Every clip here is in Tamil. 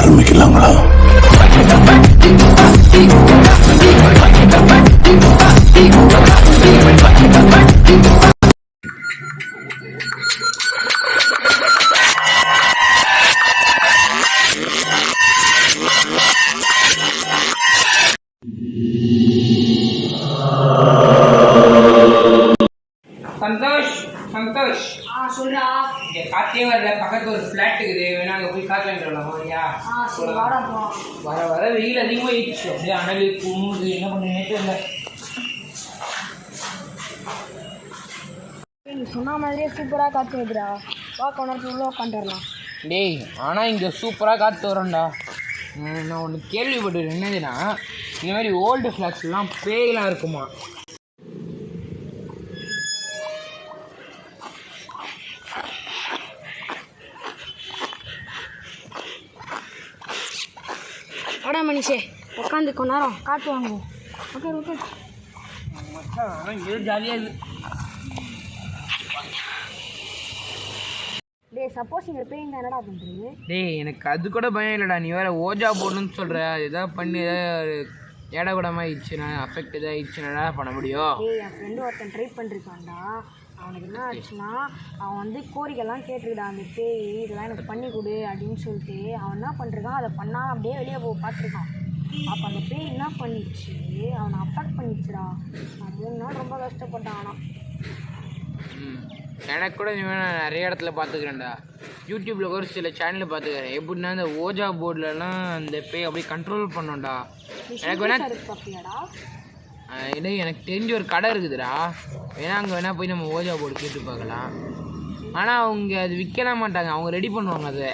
ஆரம்பிக்கலாங்களா? சந்தோஷ் சந்தோஷ் சொல்றா. இங்க காத்தே வரல, பக்கத்துல ஒரு ஃபிளாட் இருக்குது, வேணா அங்க போய் காத்து வாங்கிட்டு வரலாம் வரியா? சரி வாடா போலாம். வர வர வெயில் அதிகமாகிடுச்சு, அப்படியே அனல் குமுது, என்ன பண்ணுறேனே தெரியல. நீ சொன்ன மாதிரியே சூப்பராக காற்று வருதுடா. வா கொண்டாந்து உள்ள உட்காந்துடலாம். டேய், ஆனால் இங்கே சூப்பராக காற்று வரோம்டா. நான் ஒன்று கேள்விப்பட்டது என்னதுன்னா, இந்த மாதிரி ஓல்டு ஃப்ளாட்ஸ்லாம் பேயெலாம் இருக்குமா? வாடா மனுஷே, உட்காந்து கொஞ்ச நேரம் காற்று வாங்குவோம். Okay okay. மச்சான், ஆனால் இங்கே ஜாலியாக இருக்குது. டேய், சப்போஸ் இங்கே பேய் இருந்தால் என்னடா பண்ணுறீங்க? டேய், எனக்கு அது கூட பயம் இல்லைடா. நீ வேறு ஓஜா போடணும்னு சொல்கிற, அது எதாவது பண்ணி ஏதாவது ஏடக்கூடமாகிடுச்சுன்னா, அஃபெக்ட் எதாவது ஆயிடுச்சுன்னா பண்ண முடியும். டேய், என் ஃப்ரெண்டு ஒருத்தன் ட்ரை பண்ணிருக்கான்டா. அவனுக்கு என்ன ஆச்சுன்னா, அவன் வந்து கோரிக்கைலாம் கேட்டிருக்கான், அந்த பேய் இதெல்லாம் எனக்கு பண்ணி கொடு அப்படின்னு சொல்லிட்டு. அவன் என்ன பண்ணிருக்கான், அதை பண்ணால் அப்படியே வெளியே பார்த்துருக்கான். அப்போ அந்த பேய் என்ன பண்ணிச்சு, அவனை அஃபெக்ட் பண்ணிச்சுடா. நான் 3 நாள் ரொம்ப கஷ்டப்பட்டான். ஆனால் எனக்கு கூட நான் நிறைய இடத்துல பார்த்துக்கிறேன்டா. யூடியூப்பில் ஒரு சில சேனலில் பார்த்துக்கிறேன். எப்படின்னா இந்த ஓஜா போர்ட்லலாம் அந்த பேய் அப்படியே கண்ட்ரோல் பண்ணோம்டா. எனக்கு வேணா எனக்கு தெரிஞ்ச ஒரு கடை இருக்குதுடா, வேணா அங்கே வேணா போய் நம்ம ஓஜா போர்டு கேட்டு பார்க்கலாம். ஆனால் அவங்க அது விற்கலாம் மாட்டாங்க, அவங்க ரெடி பண்ணுவாங்க. அதை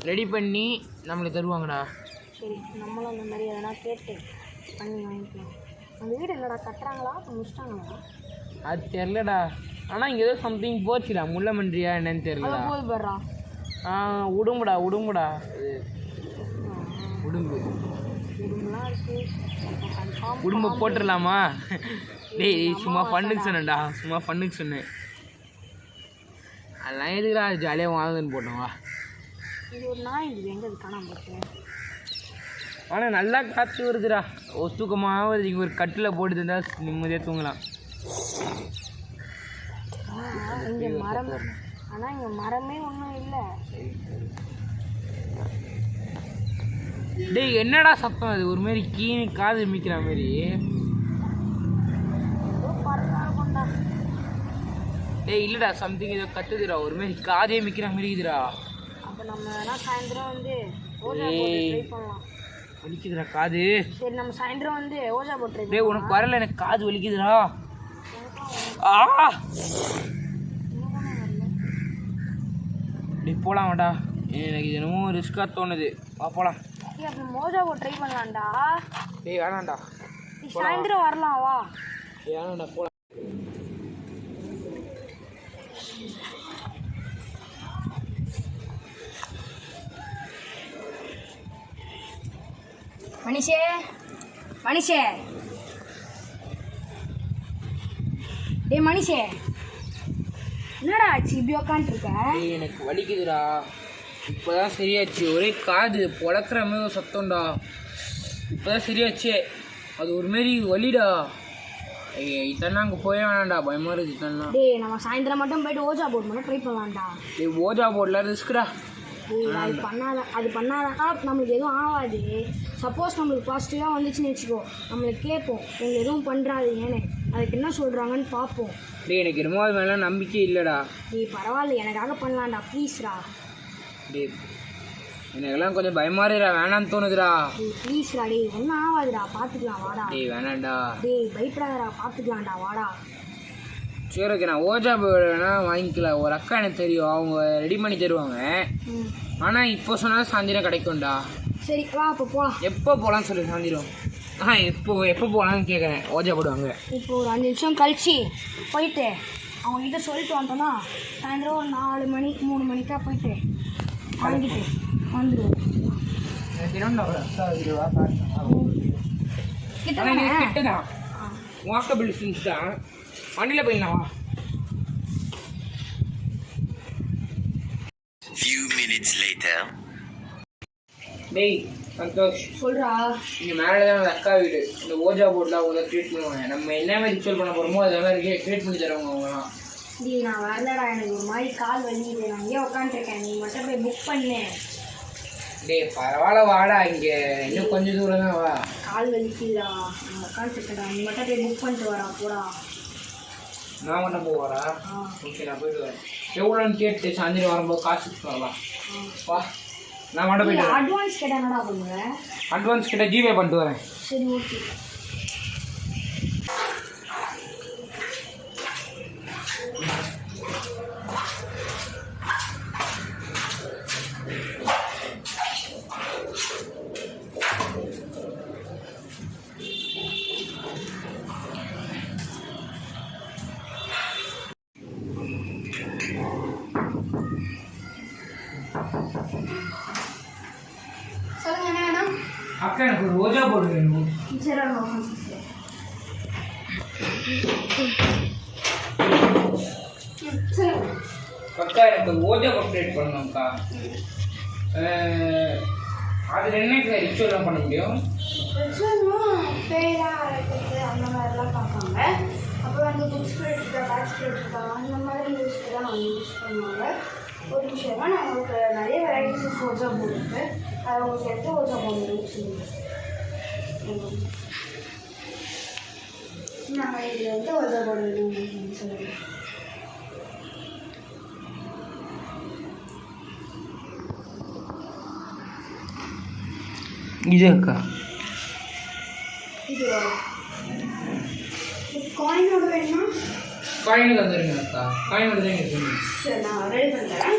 ரெடி பண்ணி நம்மளுக்கு தருவாங்கடா. சரி, நம்மளும் அந்த மாதிரி எதனா கேட்டு பண்ணி வாங்கிக்கலாம். அந்த வீடு இல்லைடா, கட்டுறாங்களா முடிச்சிட்டாங்களா அது தெரிலடா. ஆனால் இங்கே ஏதோ சம்திங் போச்சுடா, முள்ள மன்றியா என்னன்னு தெரியலடா. போது போடுறா. உடும்புடா உடும்புடா உடும்பு உடும்புலாம் இருக்கு. உடும்பு போட்டுடலாமா? டேய், சும்மா ஃபண்ணுக்கு சொன்னேன்டா, சும்மா ஃபண்ணுக்கு சொன்னேன். அதெல்லாம் எதுக்குடா, அது ஜாலியாக வாழ்ந்துன்னு போட்டோம். வா. இது ஒரு நாய் இருக்குது, எங்கே அது காணாமல் இருக்கு. ஆனால் நல்லா காற்று வருதுடா, தூக்கமாக வருது. இங்கே ஒரு கட்டில் போட்டு இருந்தால் நிம்மதியாக தூங்கலாம். இங்கே மரம், ஆனால் இங்கே மரமே ஒன்றும் இல்லை. டேய், என்னடா சத்தம் அது? ஒரு மாதிரி கீழே காது மிக்கிற மாதிரி. டேய் இல்லைடா, சம்திங் ஏதோ கத்துதுடா, ஒரு மாதிரி காதே மிக்கிற மாதிரி இருக்குதுடா. அப்போ நம்ம வேணா சாயந்தரம் வந்து ஓஜா போட்டு ட்ரை பண்ணலாம். வலிக்குதுடா காது. சரி, நம்ம சாயந்தரம் வந்து ஓஜா போட்டு ட்ரை பண்ணலாம். டேய், உனக்கு வரல, எனக்கு காது வலிக்குதுடா. டேய் போலாம் வாடா, எனக்கு இது என்னமோ ரிஸ்க்காக தோணுது. வா போலாம். அப்போ மோஜா போட்டு ட்ரை பண்ணலாம்டா. டேய் வேணாம்டா, சாயந்தரம் வரலாம். வா. வேணாம்டா போலாம். மனுஷே மனுஷே, டேய் மனுஷே, என்னடா ஆச்சு இப்படி உக்காந்துருக்க? டேய், எனக்கு வலிக்குதுடா. இப்போதான் சரியாச்சு. ஒரே காது பொழக்கிற மாதிரி ஒரு சத்தம்டா. இப்போதான் சரியாச்சு. அது ஒரு மாரி வலிடா. இதெல்லாம் அங்கே போயே வேணாம்டா, பயமாக இருக்குது இதெல்லாம். டேய், நம்ம சாயந்தரம் மட்டும் போயிட்டு ஓஜா போர்டு மட்டும் ட்ரை பண்ணலாம்டா. டேய், ஓஜா போர்டில் ரிஸ்க்குடா. அது பண்ணாதான் நம்மளுக்கு எதுவும் ஆகாது. சப்போஸ் நம்மளுக்கு பாசிட்டிவாக வந்துச்சுன்னு வச்சுக்கோ, நம்மளுக்கு கேட்போம் உங்களை எதுவும் பண்ணுறாதீங்கன்னு. அதுக்கு என்ன சொல்கிறாங்கன்னு பார்ப்போம். டேய், எனக்கு என்னமோ அது மேலே நம்பிக்கை இல்லைடா. டேய் பரவாயில்ல, எனக்காக பண்ணலாம்டா, ப்ளீஸ்ரா. டேய், எனக்கெல்லாம் கொஞ்சம் பயமாக இருக்குடா, வேணான்னு தோணுதுடா. டேய் ப்ளீஸ்ரா, டேய் ஒன்றும் ஆகாதுடா, பார்த்துக்கலாம் வாடா. டேய் வேணாம்டா. டேய் பயப்படாதடா, பார்த்துக்கலாம்டா வாடா. சரி ஓகே, நான் ஓஜா போர்டு வேணால் வாங்கிக்கலாம். ஒரு அக்கா எனக்கு தெரியும், அவங்க ரெடி பண்ணி தருவாங்க. ஆனால் இப்போ சொன்னால் சாயந்தரம் கிடைக்கும்டா. சரி வா, அப்போ போகலாம். எப்போ போகலான்னு சொல்லி சாயந்தரம்? எப்போ போகலான்னு கேட்குறேன். ஓஜா போடுவாங்க இப்போ ஒரு 5 நிமிஷம் கழிச்சு போயிட்டு அவங்ககிட்ட சொல்லிட்டு வந்தோன்னா சாயந்தரம் ஒரு 4 மணி 3 மணிக்கா போயிட்டு வாங்கிட்டு வந்துடுவோம். கிட்டதான் வாக்கபிள் டிஸ்டன்ஸ் தான், வண்டியில் போயிடலாம். வா. Few minutes later. டேய் சந்தோஷ், சொல்கிறா. இங்கே மேலே தான் அந்த அக்கா வீடு. இந்த ஓஜா போர்டில் அவங்க க்ரியேட் பண்ணுவாங்க. நம்ம என்ன மாதிரி ரிச்சுவல் பண்ண போகிறோமோ அது மாதிரி க்ரியேட் பண்ணி தருவாங்க அவங்கலாம். டி நான் வரலடா, எனக்கு ஒரு மாதிரி கால் வலிக்குது, நான் இங்கே உட்காந்துருக்கேன், நீ மட்டும் போய் புக் பண்ணு. டேய் பரவாயில்ல வாடா, இங்கே இன்னும் கொஞ்சம் தூரம் தான் வா. கால் வலிக்குதுடா, நான் உட்காந்துருக்கேன்டா, நீ மட்டும் போய் புக் பண்ணிட்டு வரா போடா. நான் மட்டும் போவாரா? ஓகே நான் போயிட்டு வரேன். எவ்வளோன்னு கேட்டு சாயந்தரம் வரும்போது காசு வரலாம். வா நான் மட்டும் போயிட்டு வரேன். அட்வான்ஸ் கேட்டால் என்னடா பண்ணுவேன்? அட்வான்ஸ் கிட்ட ஜிபே பண்ணிட்டு வரேன். சரி ஓகே. சொல்லுங்க என்ன வேணும்? அக்கா எனக்கு ஒரு ரோஜா போர்டு வேணும். சரி அக்கா எனக்கு ரோஜா போர்டு கிரியேட் பண்ணணும்க்கா. அதில் என்ன ரிச்சுவல்லாம் பண்ண முடியும்? பேயெல்லாம் இருக்குது அந்த மாதிரிலாம் பார்ப்பாங்க. அப்புறம் அந்த புக்ஸ் கிரியேட் பேட்ச் கிரியேட் அந்த மாதிரி யூஸ்க்கு தான் அவங்க யூஸ் பண்ணுவாங்க. ஒரு விஷயமா நான் உங்களுக்கு நிறைய வெரைட்டிஸ் ஆஃப் ரோஜா போர்டு இருக்குது, அதை உங்களுக்கு எந்த ரோஜா போர்டு சொல்லுங்கள். நாங்கள் இதில் எந்த ரோஜா போர்டு வேணும் சொல்லுங்கள். இது அக்கா இது காயினோட வேணுமா? காயின் வந்துருங்க அக்கா, காயினோட தான் எனக்கு வேணும். சரி நான் ரெடி பண்ணுறேன்.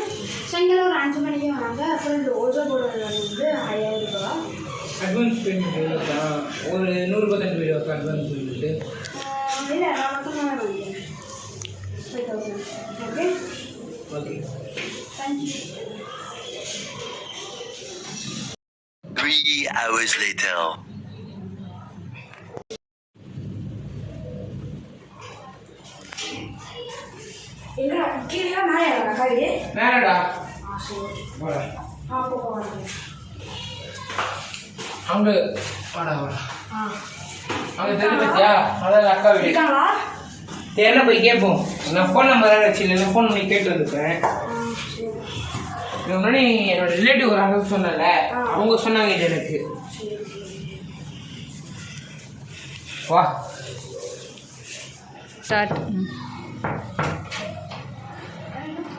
சாயங்காலம் ஒரு 5 மணிக்கு வாங்க. அப்புறம் இந்த ரோஜா போர்டு வந்து 5000 ரூபா. அட்வான்ஸ் பேமெண்ட் எவ்வளோக்கா? ஒரு 100% வீடியோ அக்கா அட்வான்ஸ் பேமெண்ட்டு. இல்லை நான் மட்டும் தான் வாங்கிக்கிறேன். 5000. Okay okay thank you. 3 hours later. எங்க கீழே மேலே கவி மேலடா சரி வாடா. போவாங்க. அவங்க வாடா வாடா. ஆ அவங்க தெரிஞ்சு பார்த்தியா? அதான் அக்கா வீடு. இருக்காங்களா? தெரியல போய் கேட்போம். நான் ஃபோன் நம்பர் வச்சுருந்தேன், ஃபோன் பண்ணி கேட்டு வந்துருக்கேன். சரி இதுக்கு முன்னாடி என்னோட ரிலேட்டிவ் ஒரு அங்கே சொன்னல, அவங்க சொன்னாங்க இது எனக்கு. சரி வா ஸ்டார்ட்.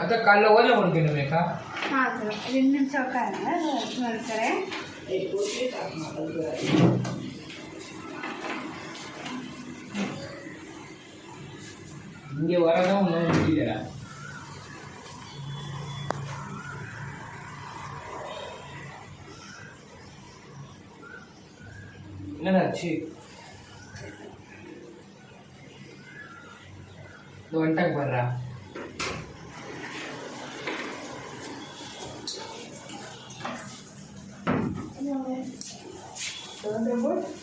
அக்கா காலைல ஓஜா கொடுக்கணுமேக்கா. 2 நிமிஷம் உட்காருங்க, இருக்கிறேன். இங்கே வரதான் ஒன்றும் முடியலடா. என்னடாச்சு? இது வந்துட்டாங்க பாடுறா.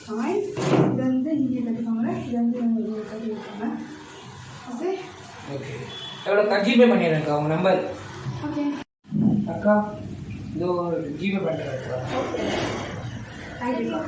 காயின் இது வந்து நீங்கள் கட்டிக்கோங்க, இது வந்து நீங்கள் கட்டிருக்காங்க. ஓகே ஓகே எவ்வளோ ஜிபே பண்ணிடுறேன்க்கா உங்கள் நம்பர். ஓகே அக்கா இதோ ஜிபே பண்ணுறேன் அக்கா. Okay thank you.